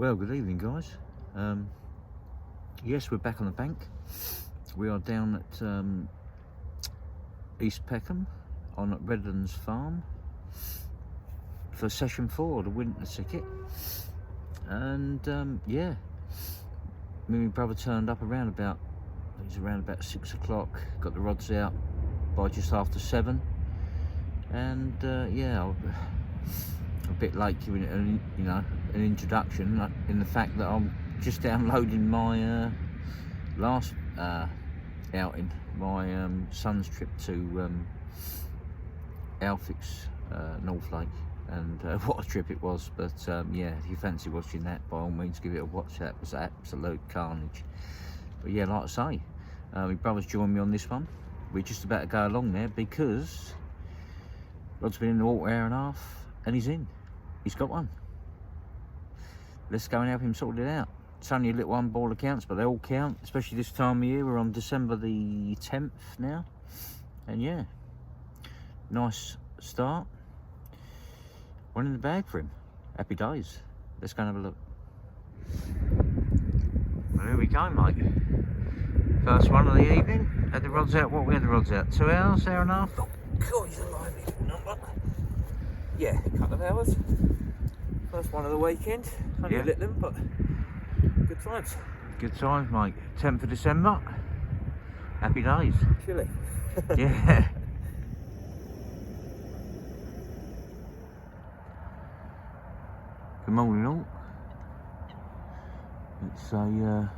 Well, good evening, guys. Yes, we're back on the bank. We are down at East Peckham on Redlands Farm for session 4, the winter ticket. And yeah, me and my brother turned up around about, it was around about 6 o'clock, got the rods out by just after 7. And yeah, a bit late giving it an introduction in the fact that I'm just downloading my last outing, my son's trip to Alfix, North Lake, and what a trip it was. But yeah, if you fancy watching that, by all means give it a watch. That was absolute carnage. But yeah, like I say, my brother's joined me on this one. We're just about to go along there because Rod's been in the water hour and a half and he's in. He's got one. Let's go and help him sort it out. It's only a little one ball accounts, but they all count, especially this time of year. We're on December the 10th now. And yeah, nice start. One in the bag for him. Happy days. Let's go and have a look. Well, here we go, mate. First one of the evening. Had the rods out. What we had the rods out? 2 hours, hour and a half? Oh, God, he's a lively number. Yeah, a couple of hours. First one of the weekend. Only a little, but good times. Good times, mate. 10th of December. Happy days. Chilly. Yeah. Good morning, all. It's a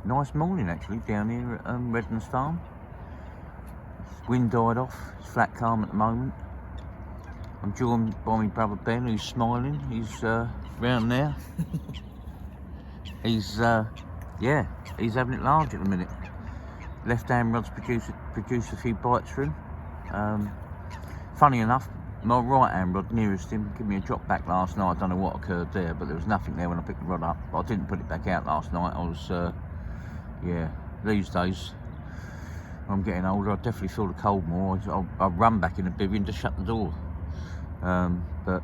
nice morning actually down here at Redlands Farm. Wind died off. It's flat calm at the moment. I'm joined by my brother Ben, who's smiling. He's round there. He's yeah, he's having it large at the minute. Left hand rod's produced a few bites for him. Funny enough, my right hand rod nearest him gave me a drop back last night. I don't know what occurred there, but there was nothing there when I picked the rod up. But I didn't put it back out last night. I was yeah, these days when I'm getting older, I definitely feel the cold more. I'll run back in the bivvy and just shut the door. But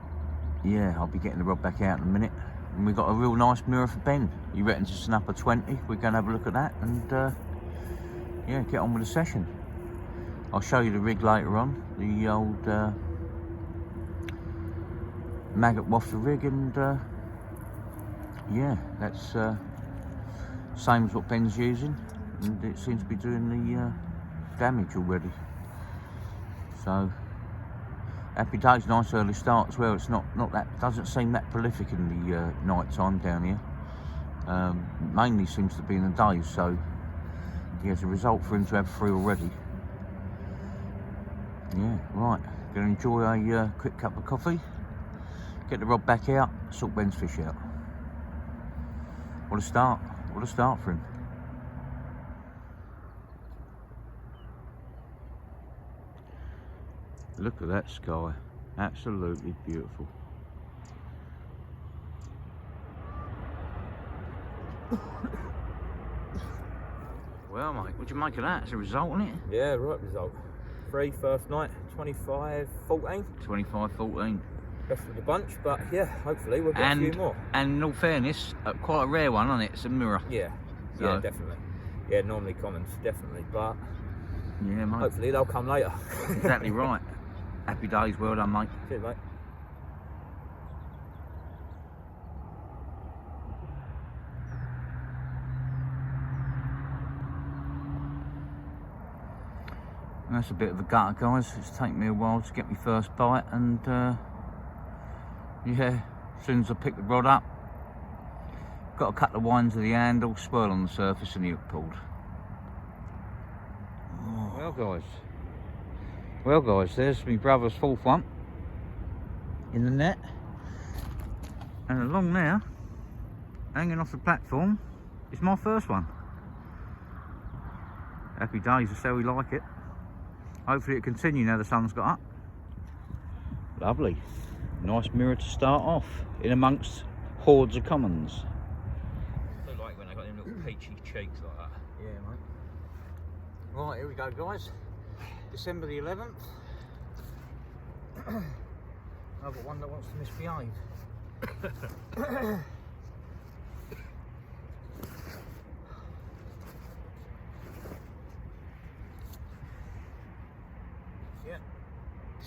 yeah, I'll be getting the rod back out in a minute. And we've got a real nice mirror for Ben. He reckons it's an upper 20. We're going to have a look at that and yeah, get on with the session. I'll show you the rig later on, the old maggot wafter rig, and yeah, that's same as what Ben's using, and it seems to be doing the damage already. So happy days. Nice early start as well. It's not that, doesn't seem that prolific in the night time down here. Mainly seems to be in the days, so yeah, as a result for him to have 3 already. Yeah, right, gonna enjoy a quick cup of coffee, get the rod back out, sort Ben's fish out. What a start for him. Look at that sky, absolutely beautiful. Well, mate, what'd you make of that? It's a result, isn't it? Yeah, right result. 3 first night, 25-14. 25-14. Best of the bunch, but yeah, hopefully we'll get a few more. And in all fairness, quite a rare one, isn't it? It's a mirror. Yeah, so. Yeah, definitely. Yeah, normally commons, definitely, but yeah, mate. Hopefully they'll come later. Exactly right. Happy days, well done, mate. Cheers, mate. That's a bit of a gutter, guys. It's taken me a while to get my first bite, and yeah, as soon as I pick the rod up, got a couple of winds of the handle, swirl on the surface, and the hook pulled. Oh. Well guys, there's my brother's 4th one in the net, and along there, hanging off the platform, is my first one. Happy days, that's how we like it. Hopefully it continue now the sun's got up. Lovely. Nice mirror to start off, in amongst hordes of commons. I like when they got them little peachy cheeks like that. Yeah, mate. Right, here we go, guys. December the 11th. I've got one that wants to misbehave.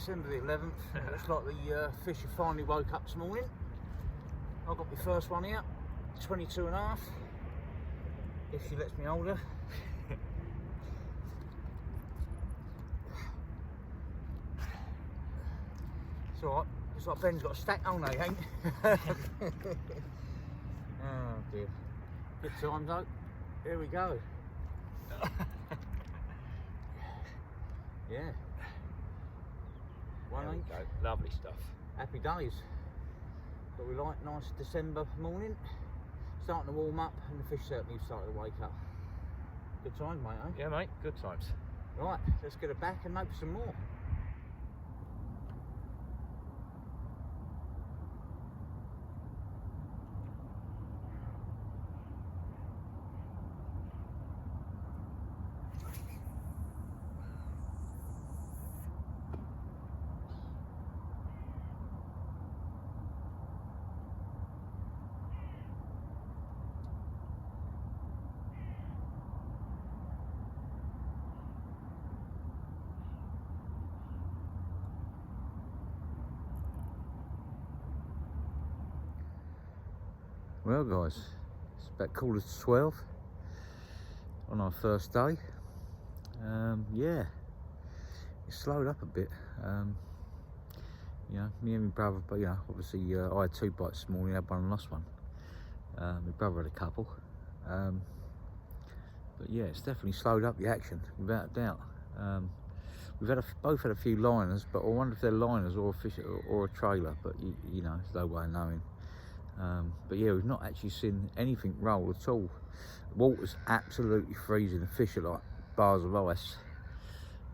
December the 11th. It looks like the fish have finally woke up this morning. I got my first one here, 22.5, if she lets me hold her. It's alright, it's like Ben's got a stack on, they ain't. Oh dear. Good times though. Here we go. Yeah. One There we inch. go. Lovely stuff. Happy days. But we like nice December morning. Starting to warm up and the fish certainly started to wake up. Good times, mate, eh? Yeah, mate. Good times. Right, let's get it back and hope for some more. Well guys, it's about 11:45 on our first day. Yeah, it slowed up a bit. You know, me and my brother, but yeah, obviously I had 2 bites this morning, had one and lost one. My brother had a couple. But yeah, it's definitely slowed up the action, without a doubt. We've had both had a few liners, but I wonder if they're liners or a fish or a trailer, but you know, there's no way of knowing. But yeah, we've not actually seen anything roll at all. The water's absolutely freezing. The fish are like bars of ice.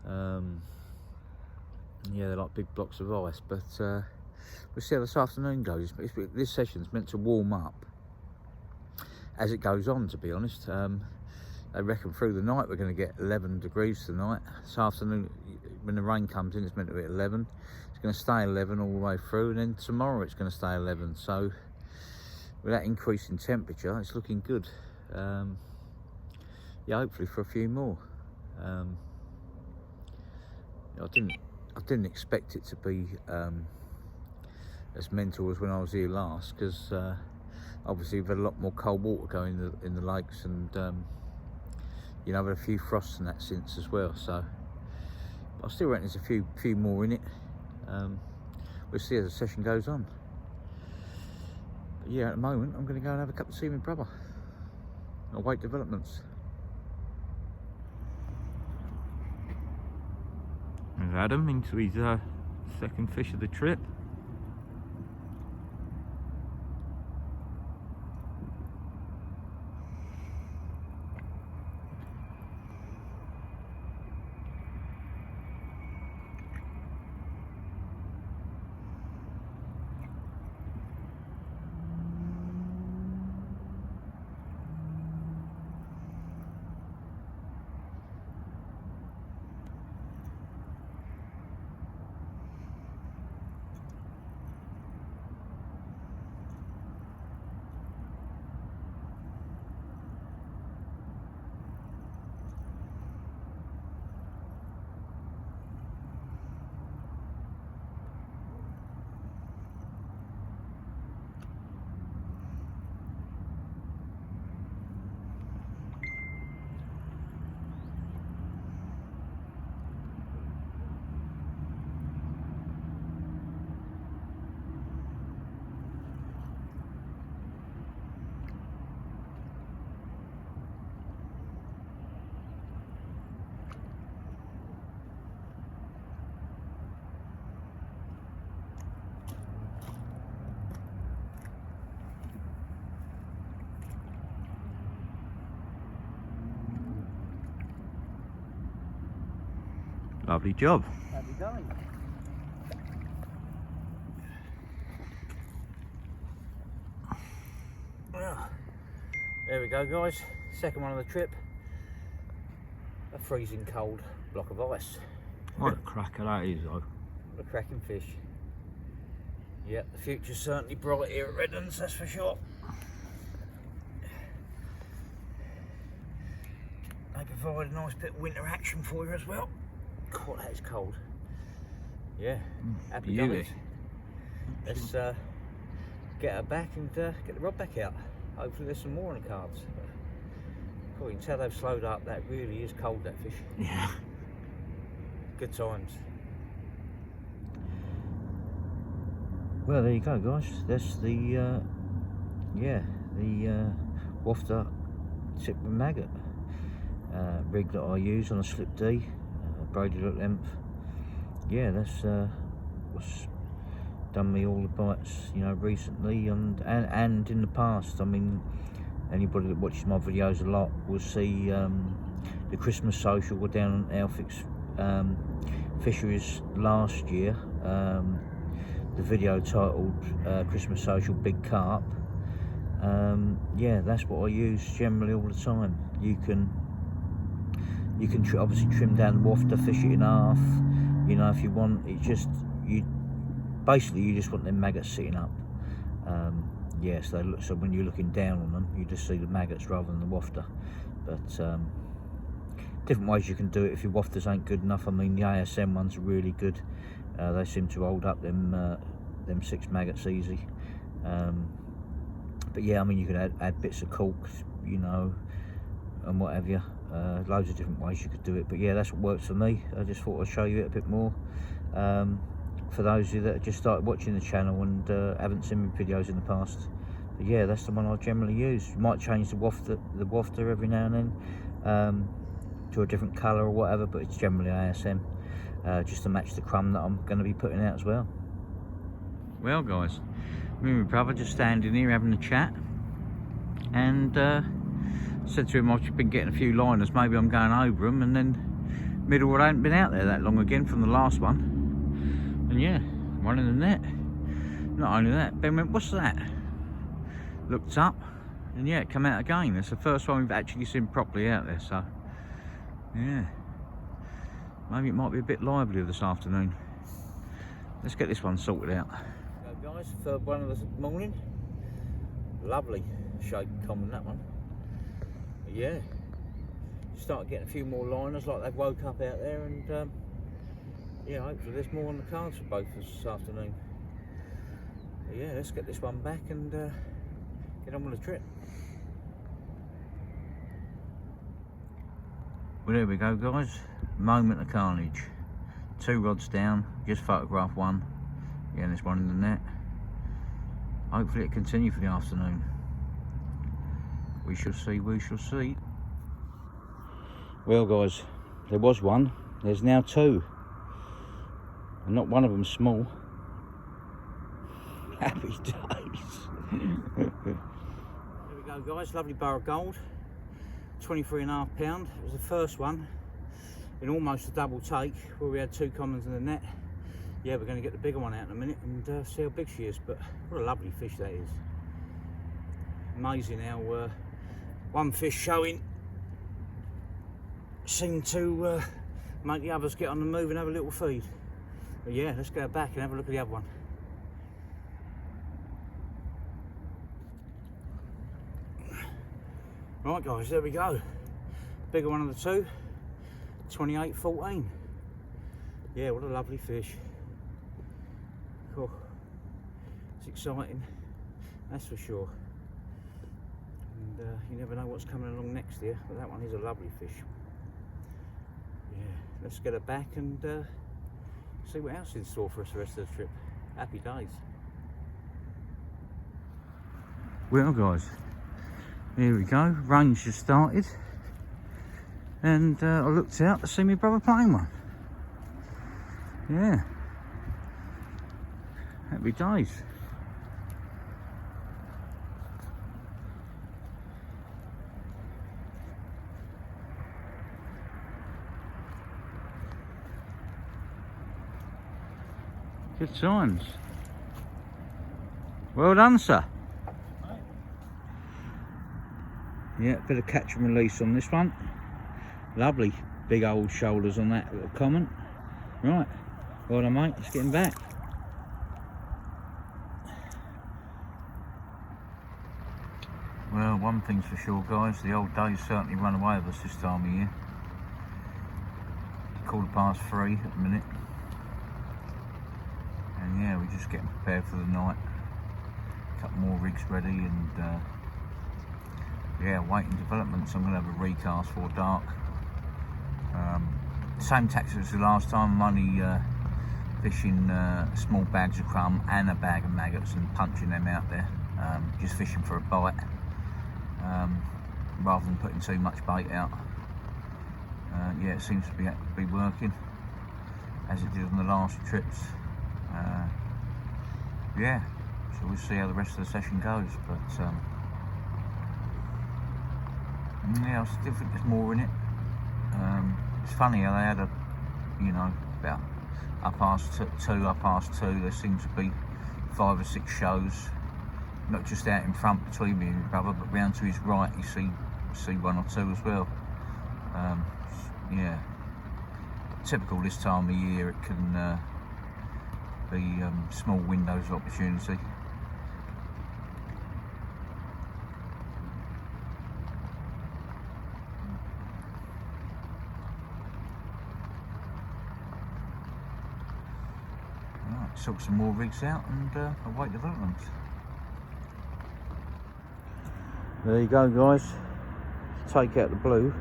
Yeah, they're like big blocks of ice. But we'll see how this afternoon goes. This session's meant to warm up as it goes on, to be honest. They reckon through the night we're going to get 11 degrees tonight. This afternoon, when the rain comes in, it's meant to be 11. It's going to stay 11 all the way through, and then tomorrow it's going to stay 11. So with that increase in temperature, it's looking good. Yeah, hopefully for a few more. I didn't expect it to be as mental as when I was here last, because obviously we've had a lot more cold water going in the lakes, and you know, I've had a few frosts and that since as well. So I still reckon there's a few more in it. We'll see as the session goes on. But yeah, at the moment I'm going to go and have a cup of tea with my brother. I'll wait developments. There's Adam into his second fish of the trip. Lovely job. Happy going. Well, there we go, guys. Second one of the trip. A freezing cold block of ice. What a cracker that is, though. What a cracking fish. Yep, the future's certainly bright here at Redlands, that's for sure. They provide a nice bit of winter action for you as well. God, that is cold. Yeah, happy beauty. days. Let's get her back and get the rod back out. Hopefully there's some more on the cards. Cool, you can tell they've slowed up. That really is cold, that fish. Yeah. Good times. Well, there you go, guys. That's the wafter tip and maggot rig that I use on a slip D, braided at length. Yeah, that's what's done me all the bites, you know, recently and in the past. I mean, anybody that watches my videos a lot will see the Christmas social. We're down on Alfix fisheries last year. The video titled Christmas Social Big Carp. Yeah, that's what I use generally all the time. You can obviously trim down the wafter, fish it in half, you know, if you want. It just, you just want them maggots sitting up. Yes, they look, so when you're looking down on them, you just see the maggots rather than the wafter. But different ways you can do it if your wafters ain't good enough. I mean, the ASM ones are really good. They seem to hold up them 6 maggots easy. But yeah, I mean, you can add bits of cork, you know, and what have you. Loads of different ways you could do it. But yeah, that's what works for me. I just thought I'd show you it a bit more. For those of you that have just started watching the channel and haven't seen my videos in the past. But yeah, that's the one I generally use. You might change the wafter every now and then to a different colour or whatever, but it's generally ASM. Just to match the crumb that I'm going to be putting out as well. Well, guys, me and my brother just standing here having a chat, and said to him I've been getting a few liners, maybe I'm going over them, and then Middlewood ain't been out there that long again from the last one, and yeah, one in the net. Not only that, Ben went, what's that? Looked up, and yeah, it come out again. It's the first one we've actually seen properly out there, so yeah. Maybe it might be a bit livelier this afternoon. Let's get this one sorted out. So guys, third one of the morning. Lovely shape common, that one. But yeah, start getting a few more liners like they've woke up out there, and yeah, hopefully there's more on the cards for both of us this afternoon. But yeah, let's get this one back and get on with the trip. Well, there we go, guys. Moment of carnage. 2 rods down, just photographed one. Yeah, and there's one in the net. Hopefully it continue for the afternoon. We shall see, we shall see. Well, guys, there was one. There's now 2. And not one of them small. Happy days. There we go, guys. Lovely bar of gold. 23.5 pound. It was the first one in almost a double take where we had 2 commons in the net. Yeah, we're going to get the bigger one out in a minute and see how big she is. But what a lovely fish that is. Amazing how one fish showing seemed to make the others get on the move and have a little feed. But yeah, let's go back and have a look at the other one. Right, guys, there we go. Bigger one of the 2, 28.14. Yeah, what a lovely fish. Cool. It's exciting, that's for sure. And you never know what's coming along next here, but that one is a lovely fish. Yeah, let's get her back and see what else is in store for us the rest of the trip. Happy days. Well, guys, here we go. Rain's just started, and I looked out to see my brother playing one. Yeah, happy days. Good times. Well done, sir. Yeah, bit of catch and release on this one. Lovely big old shoulders on that little common. Right, well done, mate. Let's get him back. Well, one thing's for sure, guys, the old days certainly run away with us this time of year. It's 3:15 at the minute. just getting prepared for the night. A couple more rigs ready, and yeah, waiting developments. I'm going to have a recast for dark. Same tactics as the last time. I'm only fishing small bags of crumb and a bag of maggots and punching them out there. Just fishing for a bite, rather than putting too much bait out. Yeah, it seems to be working as it did on the last trips. Yeah, so we'll see how the rest of the session goes. But yeah, I still think there's more in it. It's funny how they had about up past two, there seems to be 5 or 6 shows, not just out in front between me and my brother, but round to his right you see 1 or 2 as well. Yeah, typical this time of year. It can be small windows of opportunity. Right, sort some more rigs out and await developments. There you go, guys. Take out the blue,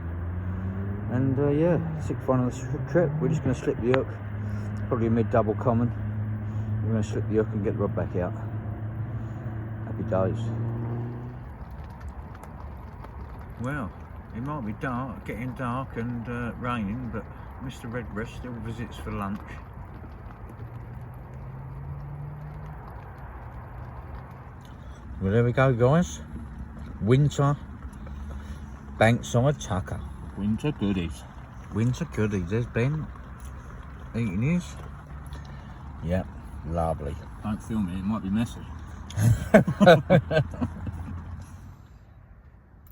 and yeah, 6th one on the trip. We're just going to slip the hook, probably a mid-double common. We're going to slip the hook and get the rod back out. Happy days. Well, it might be getting dark and raining, but Mr. Redbreast still visits for lunch. Well, there we go, guys. Winter Bankside Tucker. Winter goodies. Winter goodies. There's Ben eating his. Yep, lovely. Don't film it, it might be messy.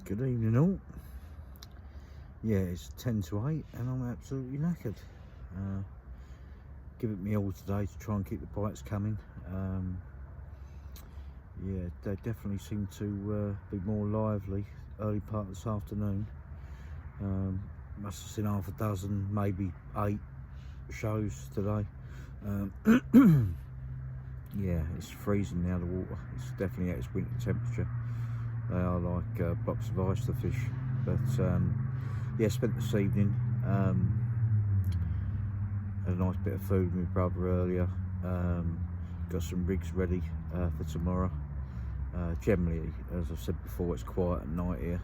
Good evening all. Yeah, it's 10 to 8 and I'm absolutely knackered. Give it me all today to try and keep the bites coming. Yeah, they definitely seem to be more lively early part of this afternoon. Must have seen half a dozen, maybe 8 shows today. Yeah, it's freezing now, the water. It's definitely at its winter temperature. They are like blocks of ice, the fish. But yeah, spent this evening. Had a nice bit of food with my brother earlier. Got some rigs ready for tomorrow. Generally, as I've said before, it's quiet at night here.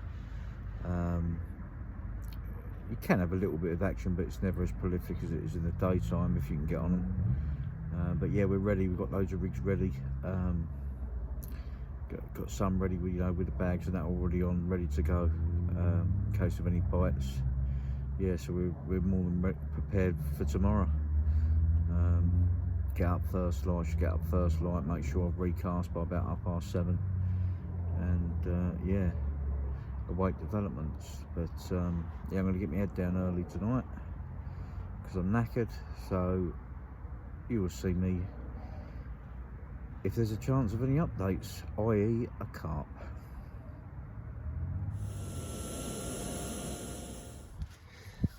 You can have a little bit of action, but it's never as prolific as it is in the daytime if you can get on them. But yeah, we're ready. We've got loads of rigs ready. Got some ready with, with the bags and that already on, ready to go in case of any bites. Yeah, so we're more than prepared for tomorrow. Get up first light, make sure I've recast by about 7:30, and yeah, await developments. But yeah, I'm going to get my head down early tonight because I'm knackered, so you will see me if there's a chance of any updates, i.e. a carp.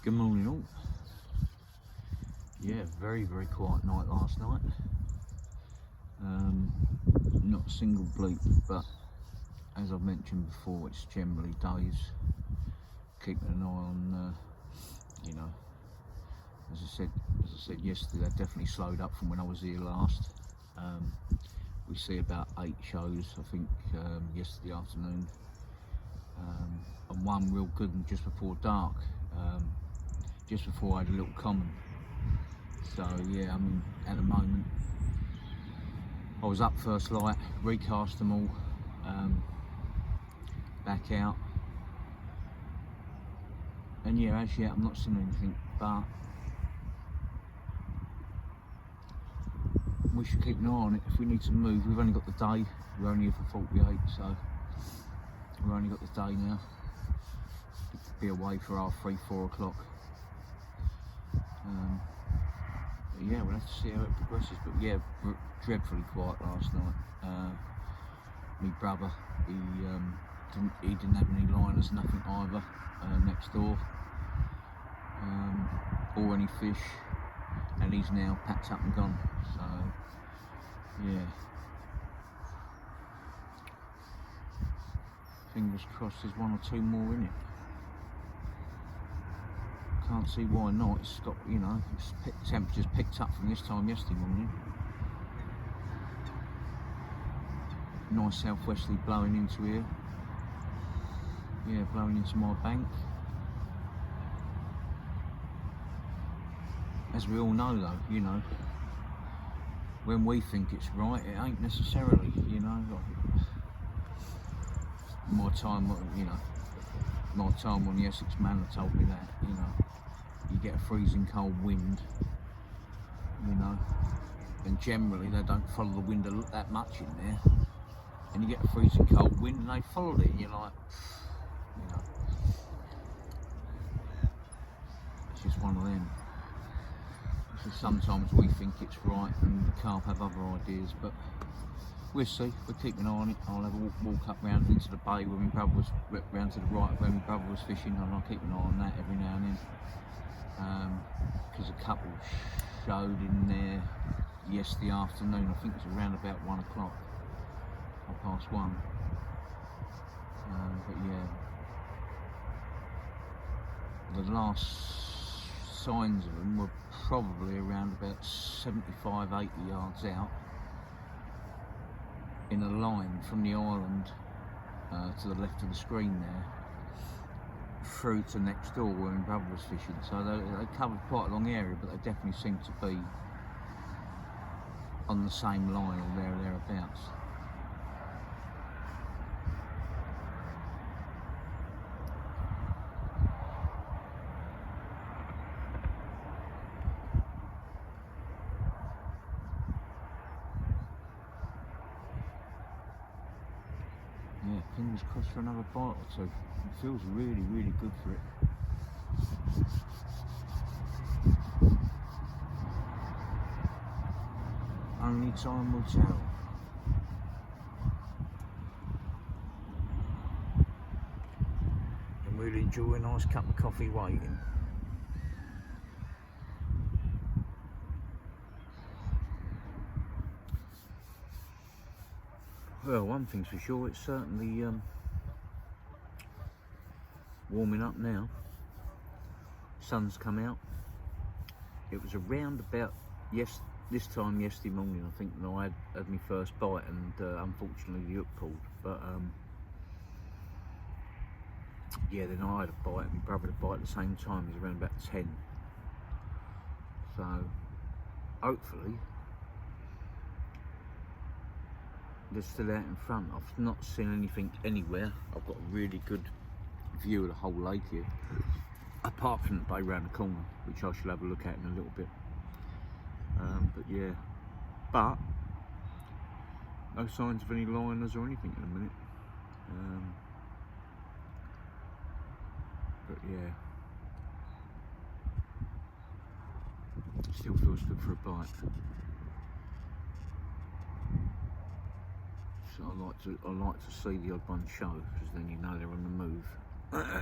Good morning all. Yeah, very quiet night last night. Not a single bleep, but as I've mentioned before, it's generally days. Keeping an eye on, as I said yesterday, they definitely slowed up from when I was here last. We see about 8 shows, I think, yesterday afternoon, and one real good one just before dark, just before I had a little common. So yeah, I mean, at the moment, I was up first light, recast them all, back out, and yeah, as yet I'm not seeing anything, but we should keep an eye on it. If we need to move, we've only got the day, we're only here for 48, so we've only got the day now. Be away for half 3, 4 o'clock. But yeah, we'll have to see how it progresses. But yeah, dreadfully quiet last night. My brother, he didn't have any liners, nothing either, next door, or any fish, and he's now packed up and gone. So Yeah. Fingers crossed there's one or two more in it. Can't see why not. It's got, you know, temperatures picked up from this time yesterday morning. Nice southwesterly blowing into here. Yeah, blowing into my bank. As we all know though, you know, when we think it's right, it ain't necessarily, you know. Like my time, you know, my time on the Essex Manor told me that, you know, you get a freezing cold wind, you know, and generally they don't follow the wind that much in there, and you get a freezing cold wind and they followed it, and you're like, you know, it's just one of them. So sometimes we think it's right and the carp have other ideas, but we'll see. We'll keep an eye on it. I'll have a walk up round into the bay where my brother was, round to the right where my brother was fishing, and I'll keep an eye on that every now and then. Because a couple showed in there yesterday afternoon. I think it was around about 1 o'clock, 1:30. But yeah, the last signs of them were probably around about 75-80 yards out in a line from the island to the left of the screen there, through to next door where my brother was fishing. So they covered quite a long area, but they definitely seem to be on the same line or there or thereabouts. Yeah, fingers crossed for another bite or two. It feels really, really good for it. Only time will tell. And we'll enjoy a nice cup of coffee waiting. Well, one thing's for sure, it's certainly warming up now. Sun's come out. It was around about this time yesterday morning, I think, that I had my first bite, and unfortunately the hook pulled. But yeah, then I had a bite, and my brother had a bite at the same time. It was around about 10. So hopefully they're still out in front. I've not seen anything anywhere. I've got a really good view of the whole lake here, apart from the bay round the corner, which I shall have a look at in a little bit. But yeah, but no signs of any liners or anything in a minute. But yeah, still feels good for a bite. So I like to see the odd one show, because then you know they're on the move,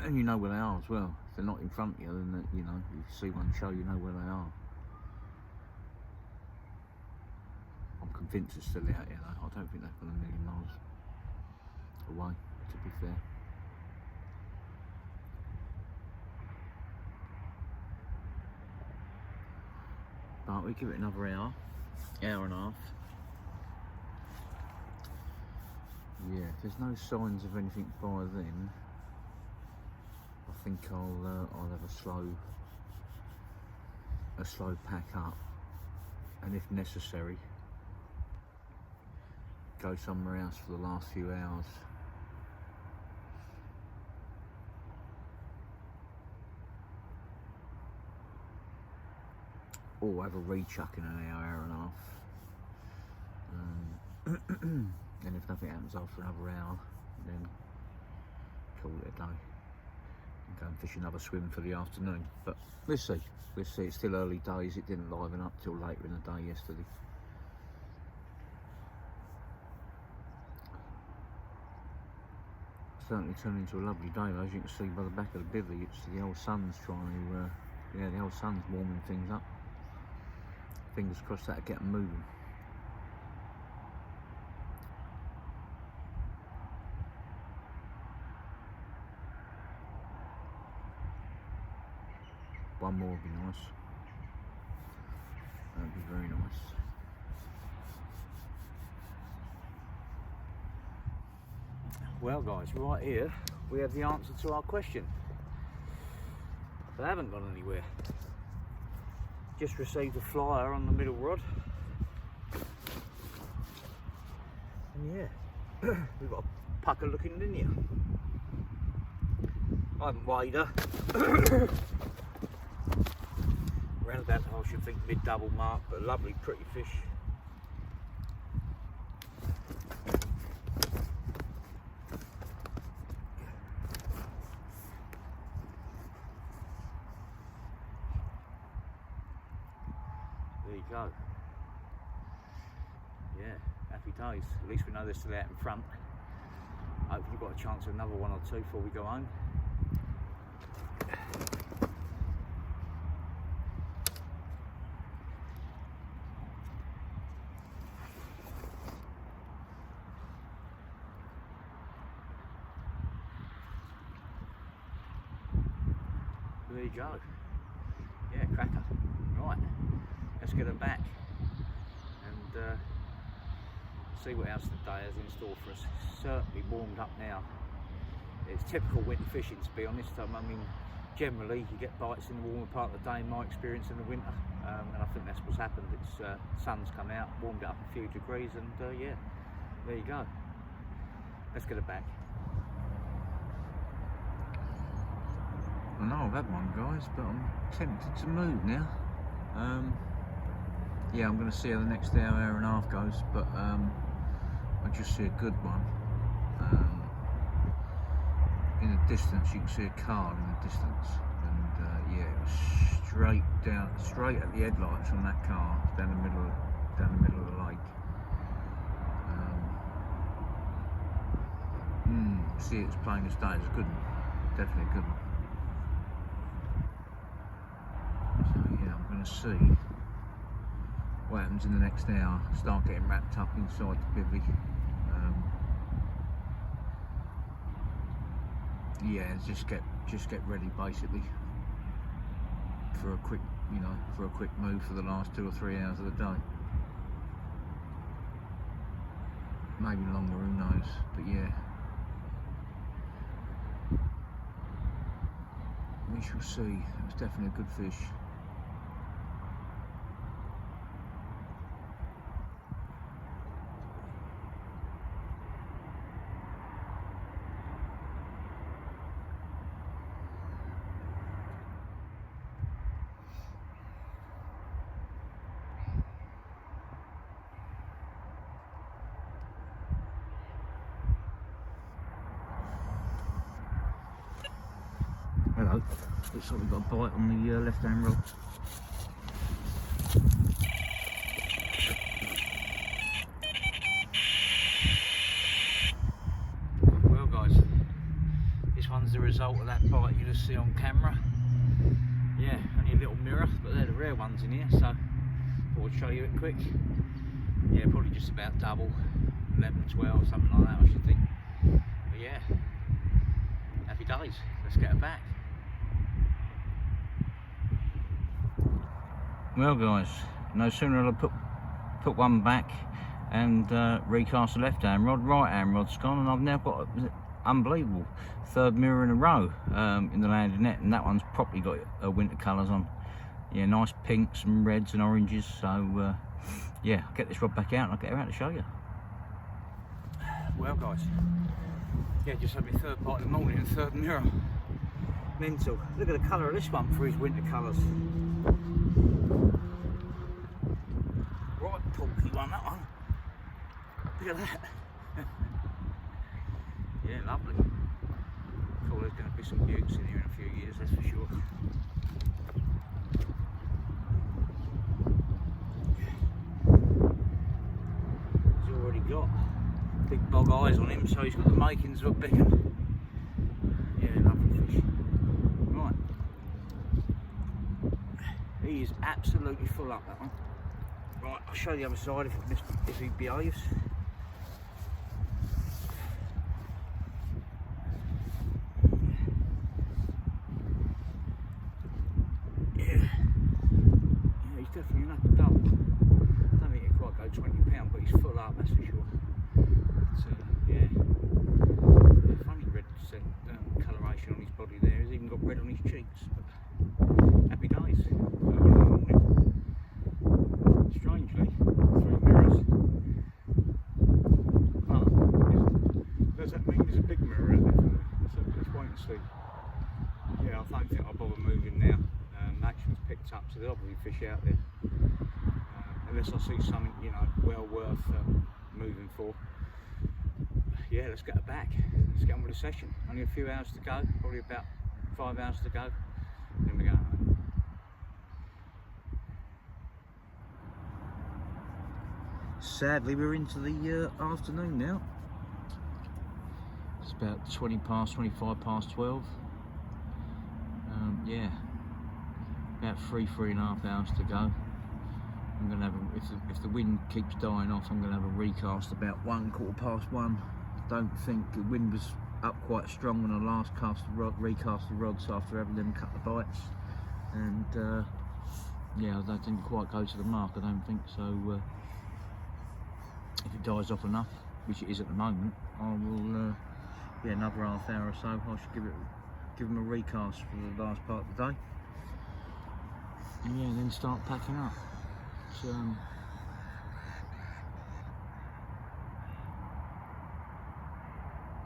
and you know where they are as well. If they're not in front of you, then you know, you see one show, you know where they are. I'm convinced it's still out here though. I don't think they've gone a million miles away, to be fair. But we give it another hour and a half. Yeah, if there's no signs of anything by then, I think I'll have a slow pack up, and if necessary, go somewhere else for the last few hours. Or have a rechuck in an hour and a half. And if nothing happens after another hour, then call it a day and go and fish another swim for the afternoon. But we'll see. We'll see. It's still early days. It didn't liven up till later in the day yesterday. Certainly turned into a lovely day though, as you can see by the back of the bivvy. It's the old sun's trying to, the old sun's warming things up. Fingers crossed that'll get them moving. one more would be nice. That'd be very nice. Well guys, right here we have the answer to our question. They haven't gone anywhere. Just received a flyer on the middle rod. And yeah, we've got a pucker looking linear. I haven't weighed her. Around about, I should think, mid-double mark, but a lovely, pretty fish. There you go. Yeah, happy days. At least we know they're still out in front. Hopefully we've got a chance of another one or two before we go home. There you go. Yeah, cracker. Right, let's get her back and see what else the day has in store for us. Certainly warmed up now. It's typical winter fishing, to be honest. I mean, generally you get bites in the warmer part of the day, in my experience, in the winter, and I think that's what's happened. It's sun's come out, warmed up a few degrees, and yeah, there you go. Let's get it back. I know I've had one, guys, but I'm tempted to move now. Yeah, I'm going to see how the next hour and a half goes, but I just see a good one. In the distance, you can see a car in the distance, and yeah, it was straight at the headlights on that car, down the middle of the lake. See it's plain as day. It's a good one, definitely a good one. So yeah, I'm going to see what happens in the next hour. Start getting wrapped up inside the bivvy. Yeah, just get ready basically for a quick, for a quick move for the last 2 or 3 hours of the day. Maybe longer, who knows? But yeah, we shall see. It was definitely a good fish. Hello. Looks like we've got a bite on the left-hand rod. Well guys, this one's the result of that bite you just see on camera. Yeah, only a little mirror, but they're the rare ones in here, so I thought I'd show you it quick. Yeah, probably just about double, 11, 12, something like that I should think. But yeah, happy days, let's get her back. Well guys, no sooner had I put one back and recast the left hand rod, right hand rod's gone, and I've now got an unbelievable third mirror in a row in the landing net, and that one's properly got winter colours on. Yeah, nice pinks and reds and oranges, so yeah, I'll get this rod back out and I'll get her out to show you. Well guys, yeah, just had my third bite of the morning and third mirror. Mental. Look at the colour of this one for his winter colours. Right porky one, that one. Look at that. Yeah, lovely. Cool, there's going to be some buttes in here in a few years, that's for sure. He's already got big bog eyes on him, so he's got the makings of a beacon. Yeah, lovely fish. Right. He is absolutely full up, that one. Right, I'll show you the other side if he behaves. Yeah. Yeah, he's definitely an upper double. I don't think he'll quite go £20, but he's full up, that's for sure. But, yeah. Funny red coloration on his body there. He's even got red on his cheeks. But happy days. Strangely, 3 mirrors. But does that mean there's a big mirror out there for me? Let's wait and see. Yeah, I don't think I'll bother moving now. Action's picked up, so there'll be fish out there. Unless I see something, you know, well worth moving for. Yeah, let's get it back. Let's get on with the session. Only a few hours to go, probably about 5 hours to go. Then we go home. Sadly, we're into the afternoon now. It's about 20 past, 25 past 12. Yeah, about 3.5 hours to go. I'm gonna have if the wind keeps dying off, I'm gonna have a recast about 1:15. Don't think the wind was up quite strong when I last recast the rods after having them cut the bites, and yeah, that didn't quite go to the mark, I don't think so. If it dies off enough, which it is at the moment, I will yeah, another half hour or so I should give them a recast for the last part of the day, and yeah, then start packing up. So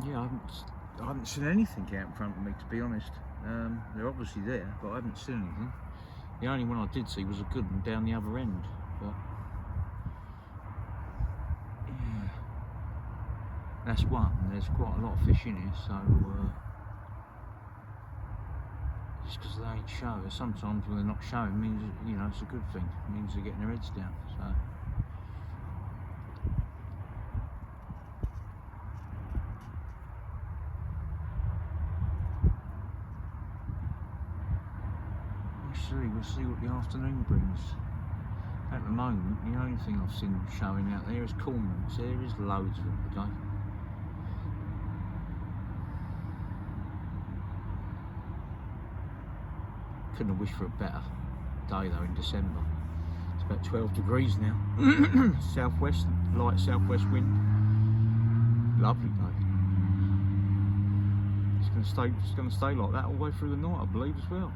yeah, I haven't seen anything out in front of me, to be honest. They're obviously there, but I haven't seen anything. The only one I did see was a good one down the other end, but yeah, that's one. There's quite a lot of fish in here, so just because they ain't showing, sometimes when they're not showing means, you know, it's a good thing. It means they're getting their heads down. So we'll see what the afternoon brings. At the moment, the only thing I've seen showing out there is cormorants. There is loads of them today. Couldn't have wished for a better day though in December. It's about 12 degrees now. Southwest, light southwest wind. Lovely day. It's gonna stay like that all the way through the night, I believe, as well.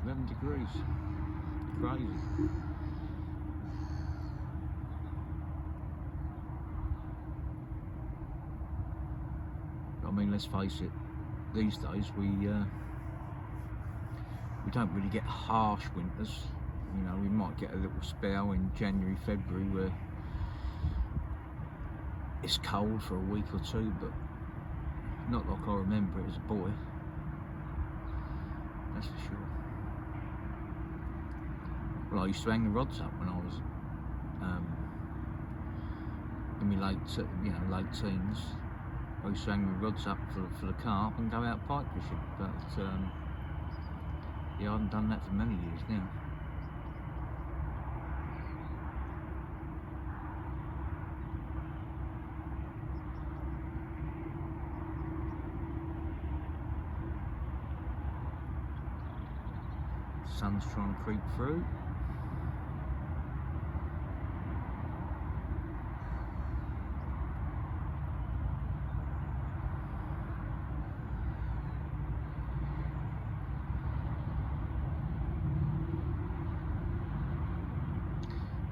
11 degrees. Crazy. I mean, let's face it, these days we don't really get harsh winters. You know, we might get a little spell in January, February where it's cold for a week or two, but not like I remember it as a boy. That's for sure. Well, I used to hang the rods up when I was in my late teens. I used to hang the rods up for the carp and go out pike fishing, but yeah, I haven't done that for many years now. The sun's trying to creep through.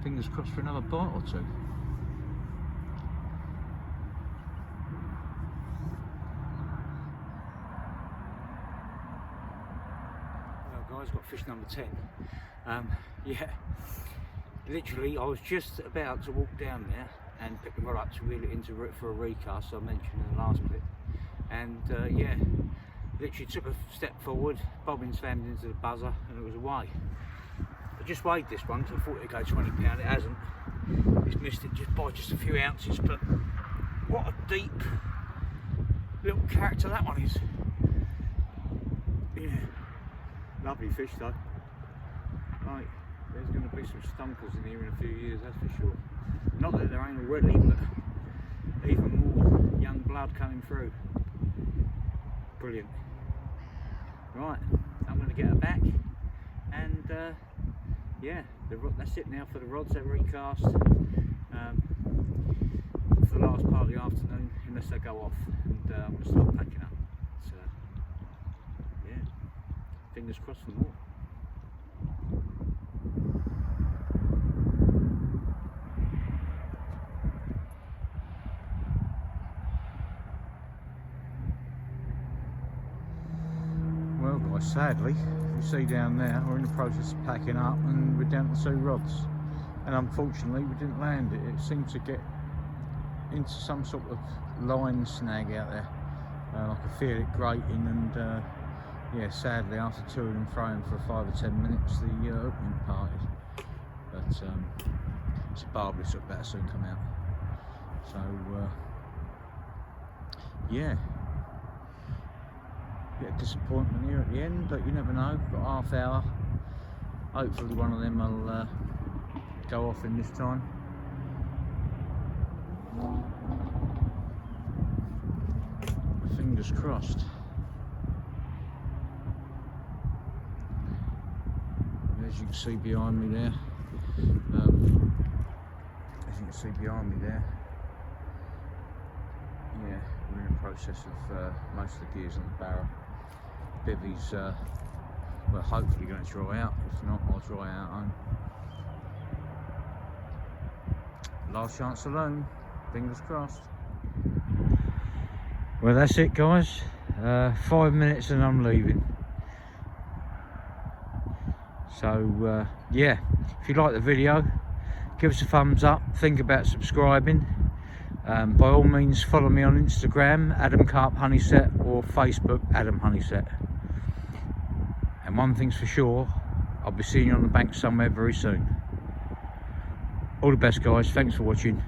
Fingers crossed for another bite or two. Well guys, got fish number 10. Yeah, literally I was just about to walk down there and pick the rod up to reel it into for a recast, I mentioned in the last clip. And yeah, literally took a step forward, bobbin slammed into the buzzer and it was away. I just weighed this one because I thought it'd go £20, it hasn't. It's missed it just by just a few ounces, but what a deep little character that one is. Yeah, lovely fish though. Right, there's going to be some stumpers in here in a few years, that's for sure. Not that there ain't already, but even more young blood coming through. Brilliant. Right, I'm going to get her back, and yeah, that's it now for the rods. They're recast for the last part of the afternoon, unless they go off, and I'm going to start packing up. So yeah, fingers crossed for more. Well guys, sadly, you see down there, we're in the process of packing up and we're down to 2 rods. And unfortunately we didn't land it. It seemed to get into some sort of line snag out there. I could feel it grating, and yeah, sadly after 2 of them throwing for 5 or 10 minutes, the opening parted. But it's a barbless, so it better soon come out. So yeah. Bit of disappointment here at the end, but you never know. Got half hour. Hopefully one of them will go off in this time. Fingers crossed. As you can see behind me there, yeah, we're in the process of most of the gears on the barrel. Bivvy's well, hopefully going to dry out. If not, I'll dry out home. Last chance saloon, fingers crossed. Well, that's it guys, 5 minutes and I'm leaving. So yeah, if you like the video, give us a thumbs up, think about subscribing. By all means follow me on Instagram, Adam Carp Honeyset, or Facebook, Adam Honeyset. And one thing's for sure, I'll be seeing you on the bank somewhere very soon. All the best guys, thanks for watching.